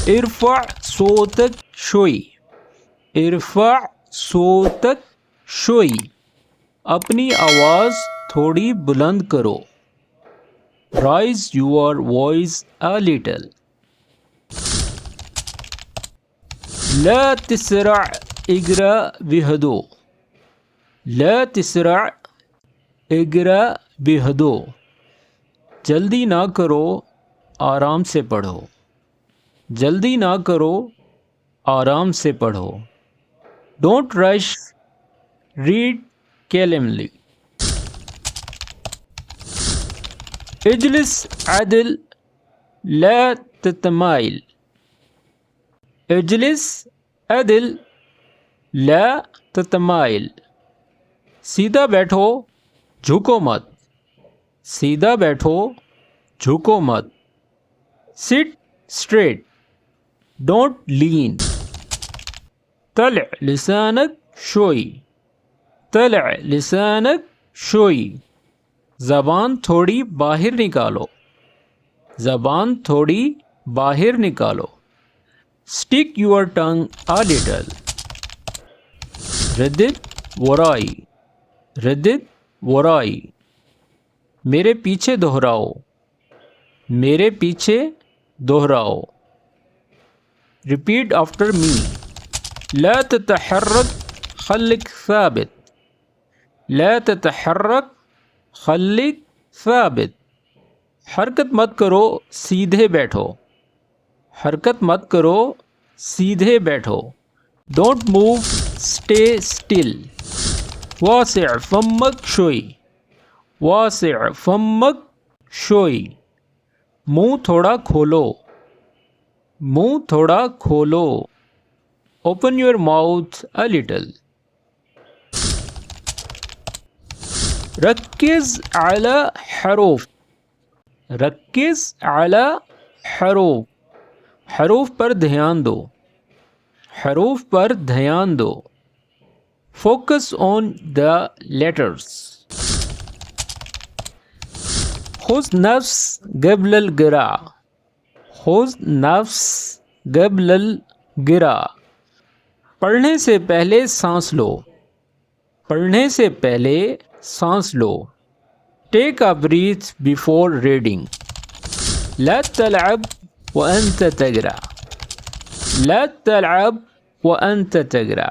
ارفع صوتک شوئی، ارفع صوتک شوئی، اپنی آواز تھوڑی بلند کرو. Raise your voice a little. لا تسرع اقرأ بهدوء، لا تسرع اقرأ بهدوء، جلدی نہ کرو آرام سے پڑھو، جلدی نہ کرو آرام سے پڑھو. Don't rush, read calmly. اجلس عدل لا تتمائل، اجلس عدل لا تتمائل، سیدھا بیٹھو جھکو مت، سیدھا بیٹھو جھکو مت. Sit straight, don't lean. طلع لسانک شوئی، طلع لسانک شوئی، زبان تھوڑی باہر نکالو، زبان تھوڑی باہر نکالو. Stick your tongue a little. ردد ورائی، ردد ورائی، میرے پیچھے دہراؤ، میرے پیچھے دہراؤ. Repeat after me. لا تتحرك خليك ثابت، لا تتحرك خليك ثابت، حرکت مت کرو سیدھے بیٹھو، حرکت مت کرو سیدھے بیٹھو. Don't move, stay still. واسع فمک شوئی، واسع فمک شوئی، منہ تھوڑا کھولو، منہ تھوڑا کھولو. Open your mouth a little. رکز علی حروف، رکز علی حروف، حروف پر دھیان دو، حروف پر دھیان دو. Focus on the letters. خذ نفس قبل القراء، خذ نفس قبل القراء، پڑھنے سے پہلے سانس لو، پڑھنے سے پہلے سانس لو. Take a breath before reading. لا تلعب وأنت تقرأ، لا تلعب وأنت تقرأ،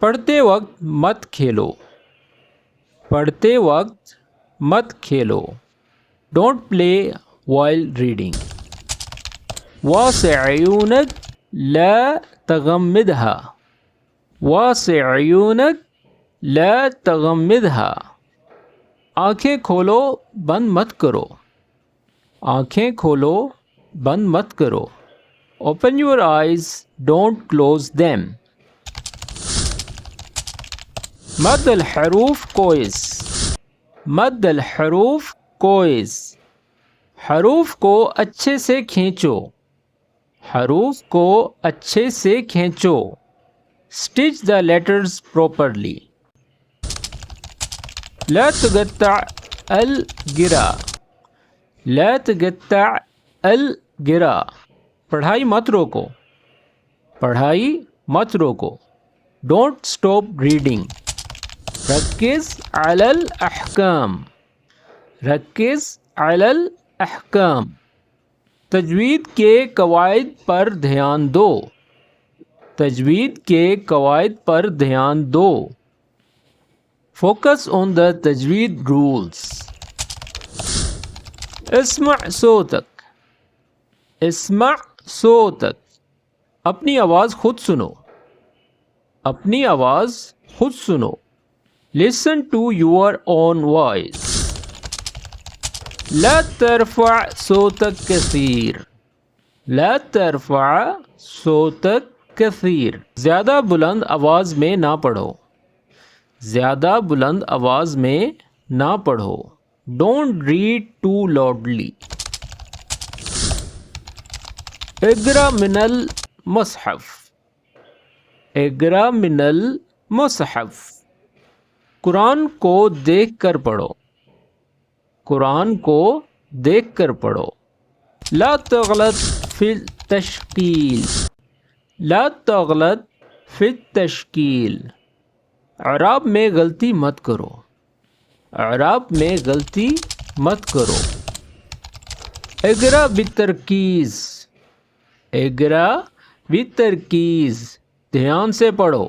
پڑھتے وقت مت کھیلو، پڑھتے وقت مت کھیلو. Don't play while reading. واسع عيونك لا تغمضها، واسع عيونك لا تغمضها، آنکھیں کھولو بند مت کرو، آنکھیں کھولو بند مت کرو. Open your eyes, don't close them. مد الحروف کوئز، مد الحروف کوئز، حروف کو اچھے سے کھینچو، حروف کو اچھے سے کھینچو. Stitch the letters properly. لا تقطع القراء، لا تقطع القراء، پڑھائی مت روکو، پڑھائی مت روکو. Don't stop reading. ركز على الأحكام، ركز على الأحكام، تجوید کے قواعد پر دھیان دو، تجوید کے قواعد پر دھیان دو. Focus on the تجوید rules. اسمع صوتک، اسمع صوتک، اپنی آواز خود سنو، اپنی آواز خود سنو. Listen to your own voice. لا ترفع صوتك كثير، لا ترفع صوتك كثير، زیادہ بلند آواز میں نہ پڑھو، زیادہ بلند آواز میں نہ پڑھو. Don't read too loudly. اقرأ من المصحف، اقرأ من المصحف، قرآن کو دیکھ کر پڑھو، قرآن کو دیکھ کر پڑھو. لا تغلط في التشكيل لا تغلط في التشكيل اعراب میں غلطی مت کرو اعراب میں غلطی مت کرو اقرا بالترکیز اقرا بالترکیز دھیان سے پڑھو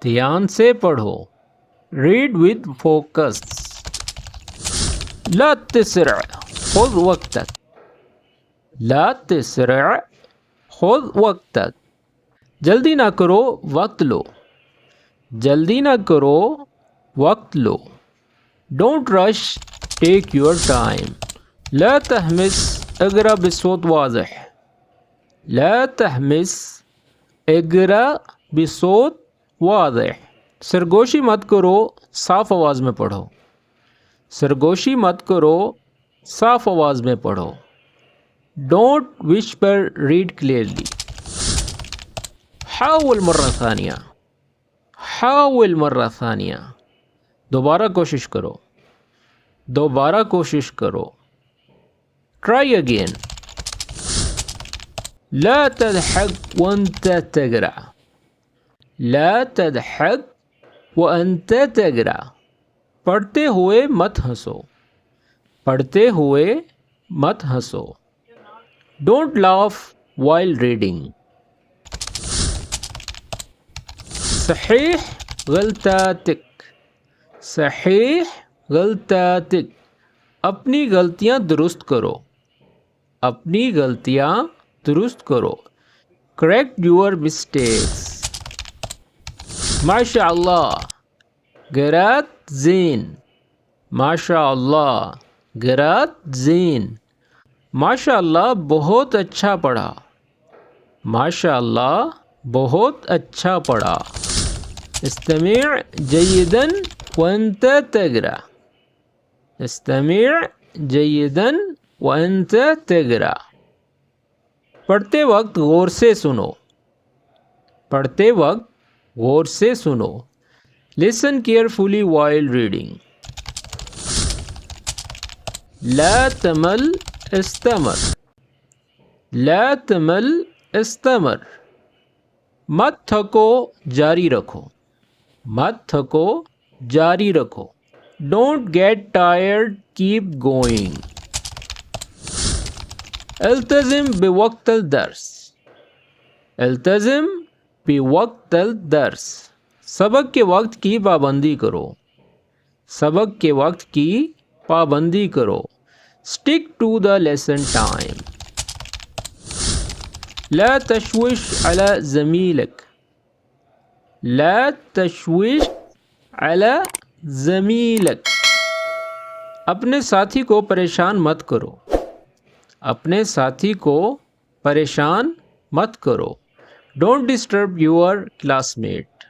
دھیان سے پڑھو ریڈ with focus لا تسرع خذ وقتك لا تسرع خذ وقتك جلدی نہ کرو وقت لو جلدی نہ کرو وقت لو don't rush take your time لا تحمس اقرا بصوت واضح لا تحمس اقرا بصوت واضح سرگوشی مت کرو صاف آواز میں پڑھو سرگوشی مت کرو صاف آواز میں پڑھو ڈونٹ whisper ریڈ کلیئرلی حاول مرہ ثانیہ حاول مرہ ثانیہ دوبارہ کوشش کرو دوبارہ کوشش کرو ٹرائی اگین لا تضحك وانت تقرأ لا تضحك وانت تقرأ پڑھتے ہوئے مت ہنسو پڑھتے ہوئے مت ہنسو ڈونٹ لاف while reading صحیح غلطاتک صحیح غلطاتک اپنی غلطیاں درست کرو اپنی غلطیاں درست کرو کریکٹ یور مسٹیکس ماشاء اللہ قرأت زین ماشاء اللہ قرأت زین ماشاء اللہ بہت اچھا پڑھا ماشاء اللہ بہت اچھا پڑھا استمع جیدا وانت تقرأ استمع جیدا وانت تقرأ پڑھتے وقت غور سے سنو پڑھتے وقت غور سے سنو listen carefully while reading لا تمل استمر لا تمل استمر مت تھکو جاری رکھو مت تھکو جاری رکھو don't get tired keep going التزم بوقت الدرس التزم بوقت الدرس سبق کے وقت کی پابندی کرو سبق کے وقت کی پابندی کرو stick to the lesson time لا تشوش علی زمیلک لا تشوش علی زمیلک اپنے ساتھی کو پریشان مت کرو اپنے ساتھی کو پریشان مت کرو don't disturb your classmate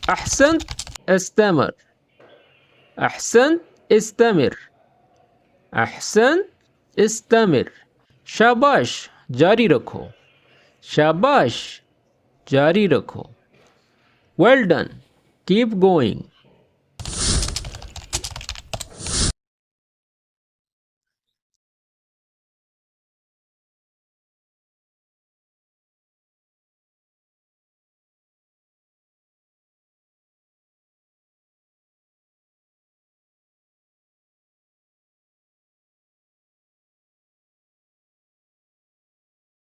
احسنت استمر احسنت استمر احسنت استمر شاباش جاری رکھو شاباش جاری رکھو ویل ڈن کیپ گوئنگ